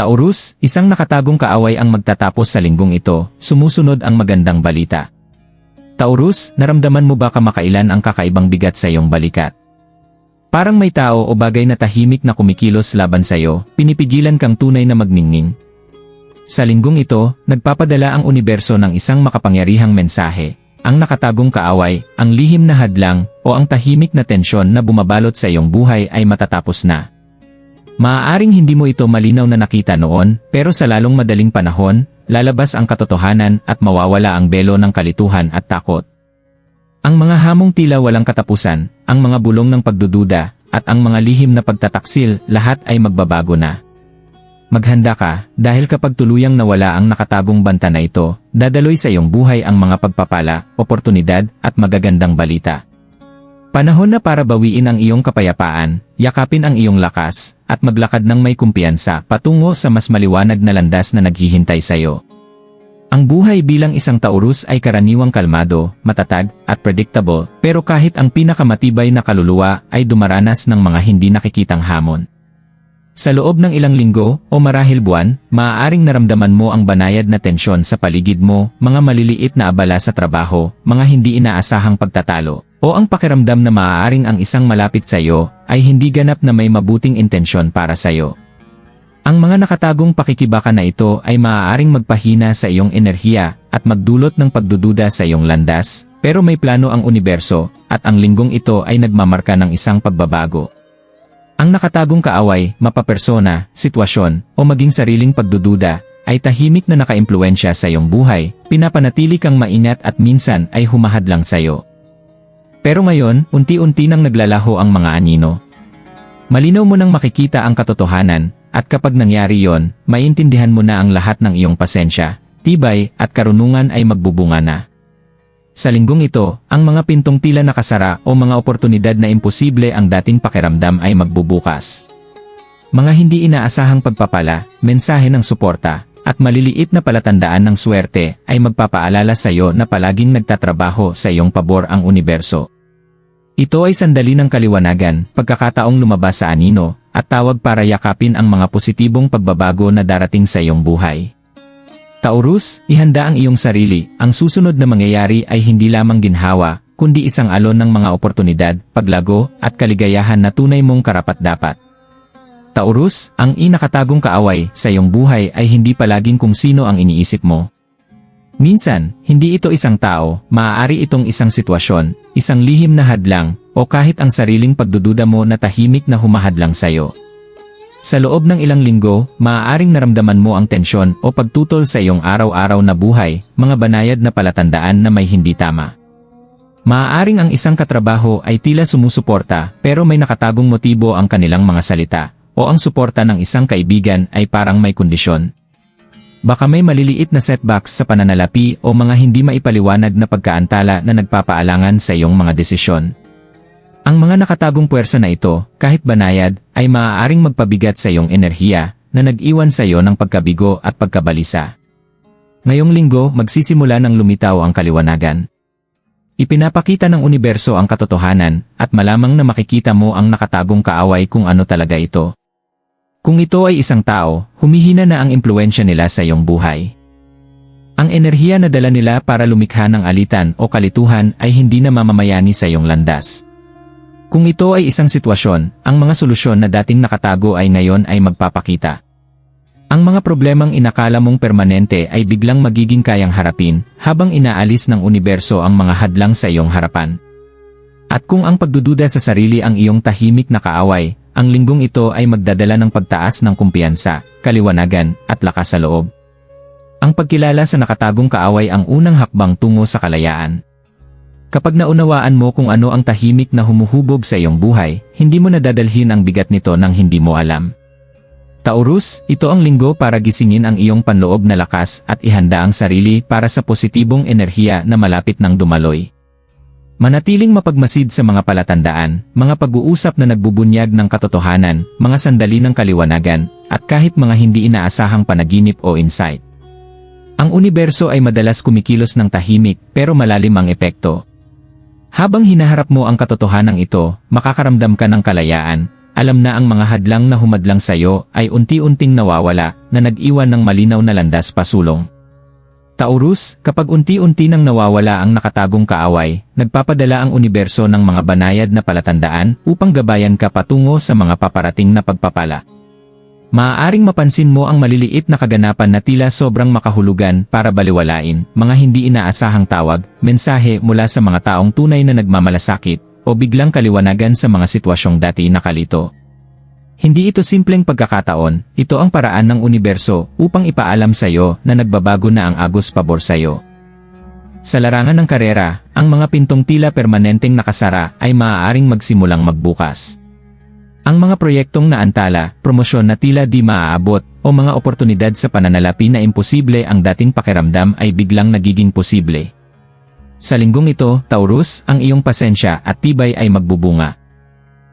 Taurus, isang nakatagong kaaway ang magtatapos sa linggong ito, sumusunod ang magandang balita. Taurus, naramdaman mo ba kamakailan ang kakaibang bigat sa iyong balikat? Parang may tao o bagay na tahimik na kumikilos laban sa iyo, pinipigilan kang tunay na magningning. Sa linggong ito, nagpapadala ang universo ng isang makapangyarihang mensahe. Ang nakatagong kaaway, ang lihim na hadlang, o ang tahimik na tensyon na bumabalot sa iyong buhay ay matatapos na. Maaaring hindi mo ito malinaw na nakita noon, pero sa lalong madaling panahon, lalabas ang katotohanan at mawawala ang belo ng kalituhan at takot. Ang mga hamong tila walang katapusan, ang mga bulong ng pagdududa, at ang mga lihim na pagtataksil, lahat ay magbabago na. Maghanda ka, dahil kapag tuluyang nawala ang nakatagong banta na ito, dadaloy sa iyong buhay ang mga pagpapala, oportunidad, at magagandang balita. Panahon na para bawiin ang iyong kapayapaan, yakapin ang iyong lakas, at maglakad ng may kumpiyansa patungo sa mas maliwanag na landas na naghihintay sa iyo. Ang buhay bilang isang Taurus ay karaniwang kalmado, matatag, at predictable, pero kahit ang pinakamatibay na kaluluwa ay dumaranas ng mga hindi nakikitang hamon. Sa loob ng ilang linggo, o marahil buwan, maaaring naramdaman mo ang banayad na tensyon sa paligid mo, mga maliliit na abala sa trabaho, mga hindi inaasahang pagtatalo, o ang pakiramdam na maaaring ang isang malapit sa iyo ay hindi ganap na may mabuting intensyon para sa iyo. Ang mga nakatagong pakikibaka na ito ay maaaring magpahina sa iyong enerhiya at magdulot ng pagdududa sa iyong landas, pero may plano ang universo, at ang linggong ito ay nagmamarka ng isang pagbabago. Ang nakatagong kaaway, mapapersona, sitwasyon, o maging sariling pagdududa, ay tahimik na nakaimpluwensya sa iyong buhay, pinapanatili kang maingat at minsan ay humahadlang sa iyo. Pero ngayon, unti-unti nang naglalaho ang mga anino. Malinaw mo nang makikita ang katotohanan, at kapag nangyari yon, maintindihan mo na ang lahat ng iyong pasensya, tibay, at karunungan ay magbubunga na. Sa linggong ito, ang mga pintong tila nakasara o mga oportunidad na imposible ang dating pakiramdam ay magbubukas. Mga hindi inaasahang pagpapala, mensahe ng suporta, at maliliit na palatandaan ng swerte ay magpapaalala sa iyo na palaging nagtatrabaho sa iyong pabor ang universo. Ito ay sandali ng kaliwanagan, pagkakataong lumabas sa anino, at tawag para yakapin ang mga positibong pagbabago na darating sa iyong buhay. Taurus, ihanda ang iyong sarili, ang susunod na mangyayari ay hindi lamang ginhawa, kundi isang alon ng mga oportunidad, paglago, at kaligayahan na tunay mong karapat-dapat. Taurus, ang nakatagong kaaway sa iyong buhay ay hindi palaging kung sino ang iniisip mo. Minsan, hindi ito isang tao, maaari itong isang sitwasyon, isang lihim na hadlang, o kahit ang sariling pagdududa mo na tahimik na humahadlang sa iyo. Sa loob ng ilang linggo, maaaring naramdaman mo ang tensyon o pagtutol sa iyong araw-araw na buhay, mga banayad na palatandaan na may hindi tama. Maaaring ang isang katrabaho ay tila sumusuporta pero may nakatagong motibo ang kanilang mga salita, o ang suporta ng isang kaibigan ay parang may kondisyon. Baka may maliliit na setbacks sa pananalapi o mga hindi maipaliwanag na pagkaantala na nagpapaalangan sa iyong mga desisyon. Ang mga nakatagong puwersa na ito, kahit banayad, ay maaaring magpabigat sa iyong enerhiya na nag-iwan sa iyo ng pagkabigo at pagkabalisa. Ngayong linggo, magsisimula ng lumitaw ang kaliwanagan. Ipinapakita ng universo ang katotohanan at malamang na makikita mo ang nakatagong kaaway kung ano talaga ito. Kung ito ay isang tao, humihina na ang impluwensya nila sa iyong buhay. Ang enerhiya na dala nila para lumikha ng alitan o kalituhan ay hindi na mamamayani sa iyong landas. Kung ito ay isang sitwasyon, ang mga solusyon na dating nakatago ay ngayon ay magpapakita. Ang mga problemang inakala mong permanente ay biglang magiging kayang harapin, habang inaalis ng universo ang mga hadlang sa iyong harapan. At kung ang pagdududa sa sarili ang iyong tahimik na kaaway, ang linggong ito ay magdadala ng pagtaas ng kumpiyansa, kaliwanagan, at lakas sa loob. Ang pagkilala sa nakatagong kaaway ang unang hakbang tungo sa kalayaan. Kapag naunawaan mo kung ano ang tahimik na humuhubog sa iyong buhay, hindi mo nadadalhin ang bigat nito nang hindi mo alam. Taurus, ito ang linggo para gisingin ang iyong panloob na lakas at ihanda ang sarili para sa positibong enerhiya na malapit ng dumaloy. Manatiling mapagmasid sa mga palatandaan, mga pag-uusap na nagbubunyag ng katotohanan, mga sandali ng kaliwanagan, at kahit mga hindi inaasahang panaginip o insight. Ang universo ay madalas kumikilos ng tahimik pero malalim ang epekto. Habang hinaharap mo ang katotohanang ito, makakaramdam ka ng kalayaan, alam na ang mga hadlang na humadlang sa iyo ay unti-unting nawawala na nag-iwan ng malinaw na landas pasulong. Taurus, kapag unti-unti nang nawawala ang nakatagong kaaway, nagpapadala ang universo ng mga banayad na palatandaan upang gabayan ka patungo sa mga paparating na pagpapala. Maaaring mapansin mo ang maliliit na kaganapan na tila sobrang makahulugan para baliwalain, mga hindi inaasahang tawag, mensahe mula sa mga taong tunay na nagmamalasakit, o biglang kaliwanagan sa mga sitwasyong dati nakalito. Hindi ito simpleng pagkakataon, ito ang paraan ng universo upang ipaalam sa iyo na nagbabago na ang agos pabor sa iyo. Sa larangan ng karera, ang mga pintong tila permanenteng nakasara ay maaaring magsimulang magbukas. Ang mga proyektong naantala, promosyon na tila di maaabot, o mga oportunidad sa pananalapi na imposible ang dating pakiramdam ay biglang nagiging posible. Sa linggong ito, Taurus, ang iyong pasensya at tibay ay magbubunga.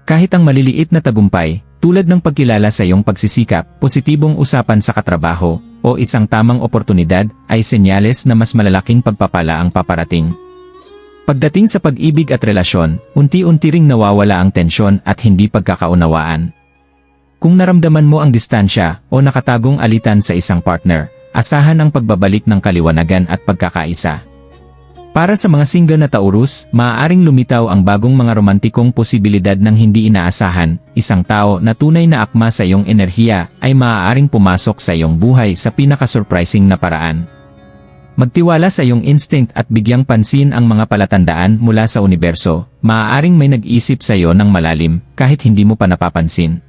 Kahit ang maliliit na tagumpay, tulad ng pagkilala sa iyong pagsisikap, positibong usapan sa katrabaho, o isang tamang oportunidad, ay senyales na mas malalaking pagpapala ang paparating. Pagdating sa pag-ibig at relasyon, unti-unti ring nawawala ang tensyon at hindi pagkakaunawaan. Kung naramdaman mo ang distansya o nakatagong alitan sa isang partner, asahan ang pagbabalik ng kaliwanagan at pagkakaisa. Para sa mga single na Taurus, maaaring lumitaw ang bagong mga romantikong posibilidad ng hindi inaasahan. Isang tao na tunay na akma sa iyong enerhiya ay maaaring pumasok sa iyong buhay sa pinaka-surprising na paraan. Magtiwala sa iyong instinct at bigyang pansin ang mga palatandaan mula sa universo. Maaaring may nag-isip sa iyo ng malalim kahit hindi mo pa napapansin.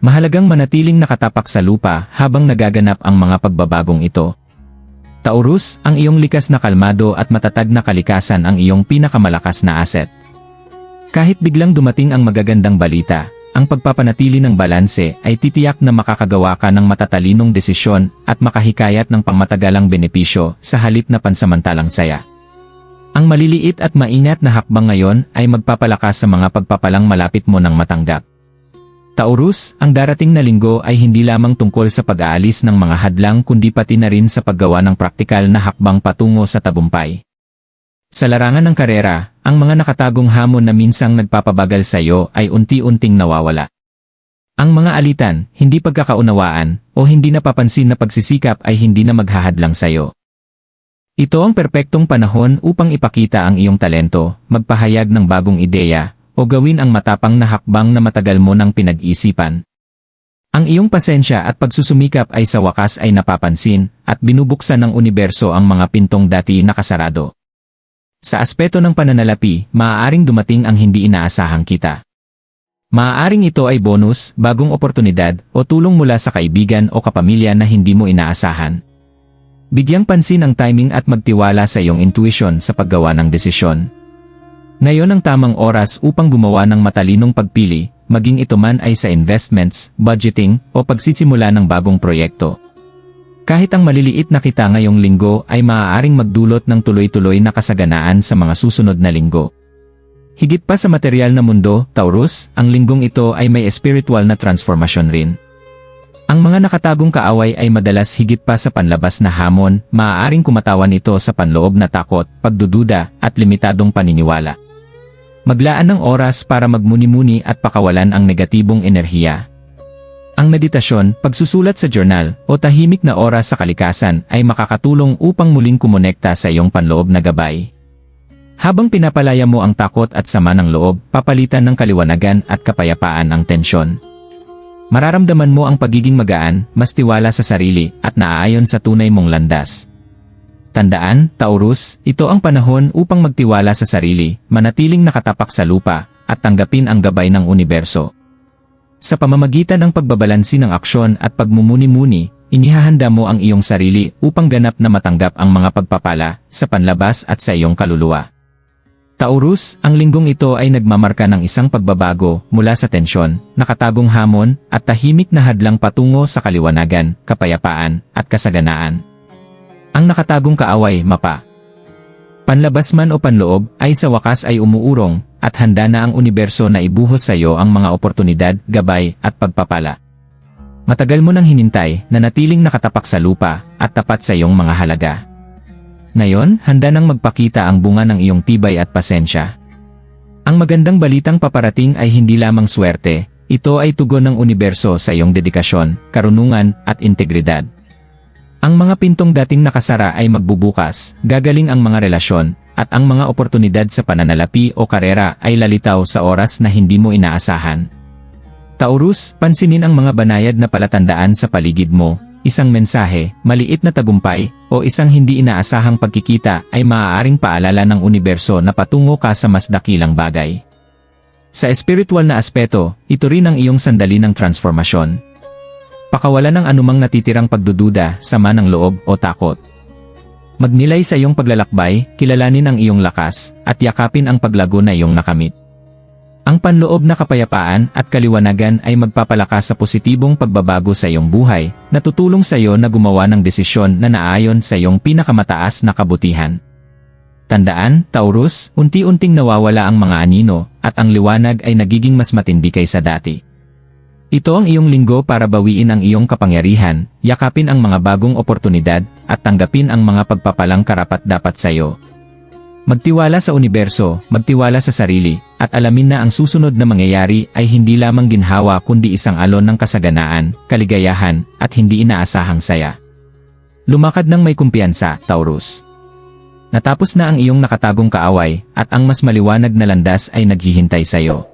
Mahalagang manatiling nakatapak sa lupa habang nagaganap ang mga pagbabagong ito. Taurus, ang iyong likas na kalmado at matatag na kalikasan ang iyong pinakamalakas na asset. Kahit biglang dumating ang magagandang balita, ang pagpapanatili ng balanse ay titiyak na makakagawa ka ng matatalinong desisyon at makahikayat ng pangmatagalang benepisyo sa halip na pansamantalang saya. Ang maliliit at maingat na hakbang ngayon ay magpapalakas sa mga pagpapalang malapit mo nang matanggap. Taurus, ang darating na linggo ay hindi lamang tungkol sa pag-aalis ng mga hadlang kundi pati na rin sa paggawa ng praktikal na hakbang patungo sa tagumpay. Sa larangan ng karera, ang mga nakatagong hamon na minsang nagpapabagal sa iyo ay unti-unting nawawala. Ang mga alitan, hindi pagkakaunawaan, o hindi napapansin na pagsisikap ay hindi na maghahadlang sa iyo. Ito ang perpektong panahon upang ipakita ang iyong talento, magpahayag ng bagong ideya, o gawin ang matapang na hakbang na matagal mo nang pinag-isipan. Ang iyong pasensya at pagsusumikap ay sa wakas ay napapansin at binubuksan ng universo ang mga pintong dati nakasarado. Sa aspeto ng pananalapi, maaaring dumating ang hindi inaasahang kita. Maaaring ito ay bonus, bagong oportunidad, o tulong mula sa kaibigan o kapamilya na hindi mo inaasahan. Bigyang pansin ang timing at magtiwala sa iyong intuition sa paggawa ng desisyon. Ngayon ang tamang oras upang gumawa ng matalinong pagpili, maging ito man ay sa investments, budgeting, o pagsisimula ng bagong proyekto. Kahit ang maliliit na kita ngayong linggo ay maaaring magdulot ng tuloy-tuloy na kasaganaan sa mga susunod na linggo. Higit pa sa material na mundo, Taurus, ang linggong ito ay may spiritual na transformasyon rin. Ang mga nakatagong kaaway ay madalas higit pa sa panlabas na hamon, maaaring kumatawan ito sa panloob na takot, pagdududa, at limitadong paniniwala. Maglaan ng oras para magmuni-muni at pakawalan ang negatibong enerhiya. Ang meditasyon, pagsusulat sa journal, o tahimik na oras sa kalikasan ay makakatulong upang muling kumonekta sa iyong panloob na gabay. Habang pinapalaya mo ang takot at sama ng loob, papalitan ng kaliwanagan at kapayapaan ang tensyon. Mararamdaman mo ang pagiging magaan, mas tiwala sa sarili, at naaayon sa tunay mong landas. Tandaan, Taurus, ito ang panahon upang magtiwala sa sarili, manatiling nakatapak sa lupa, at tanggapin ang gabay ng universo. Sa pamamagitan ng pagbabalansi ng aksyon at pagmumuni-muni, inihahanda mo ang iyong sarili upang ganap na matanggap ang mga pagpapala sa panlabas at sa iyong kaluluwa. Taurus, ang linggong ito ay nagmamarka ng isang pagbabago mula sa tensyon, nakatagong hamon, at tahimik na hadlang patungo sa kaliwanagan, kapayapaan, at kasaganaan. Ang nakatagong kaaway, mapa. Panlabas man o panloob, ay sa wakas ay umuurong, at handa na ang universo na ibuhos sa iyo ang mga oportunidad, gabay, at pagpapala. Matagal mo nang hinintay, na natiling nakatapak sa lupa, at tapat sa iyong mga halaga. Ngayon, handa nang magpakita ang bunga ng iyong tibay at pasensya. Ang magandang balitang paparating ay hindi lamang swerte, Ito ay tugon ng universo sa iyong dedikasyon, karunungan, at integridad. Ang mga pintong dating nakasara ay magbubukas, gagaling ang mga relasyon, at ang mga oportunidad sa pananalapi o karera ay lalitaw sa oras na hindi mo inaasahan. Taurus, pansinin ang mga banayad na palatandaan sa paligid mo. Isang mensahe, maliit na tagumpay, o isang hindi inaasahang pagkikita ay maaaring paalala ng universo na patungo ka sa mas dakilang bagay. Sa espiritual na aspeto, ito rin ang iyong sandali ng transformasyon. Pakawalan ng anumang natitirang pagdududa, sama ng loob o takot. Magnilay sa iyong paglalakbay, kilalanin ang iyong lakas, at yakapin ang paglago na iyong nakamit. Ang panloob na kapayapaan at kaliwanagan ay magpapalakas sa positibong pagbabago sa iyong buhay, na tutulong sa iyo na gumawa ng desisyon na naayon sa iyong pinakamataas na kabutihan. Tandaan, Taurus, unti-unting nawawala ang mga anino, at ang liwanag ay nagiging mas matindi kaysa dati. Ito ang iyong linggo para bawiin ang iyong kapangyarihan, yakapin ang mga bagong oportunidad, at tanggapin ang mga pagpapalang karapat-dapat sa iyo. Magtiwala sa universo, magtiwala sa sarili, at alamin na ang susunod na mangyayari ay hindi lamang ginhawa kundi isang alon ng kasaganaan, kaligayahan, at hindi inaasahang saya. Lumakad ng may kumpiyansa, Taurus. Natapos na ang iyong nakatagong kaaway, at ang mas maliwanag na landas ay naghihintay sa iyo.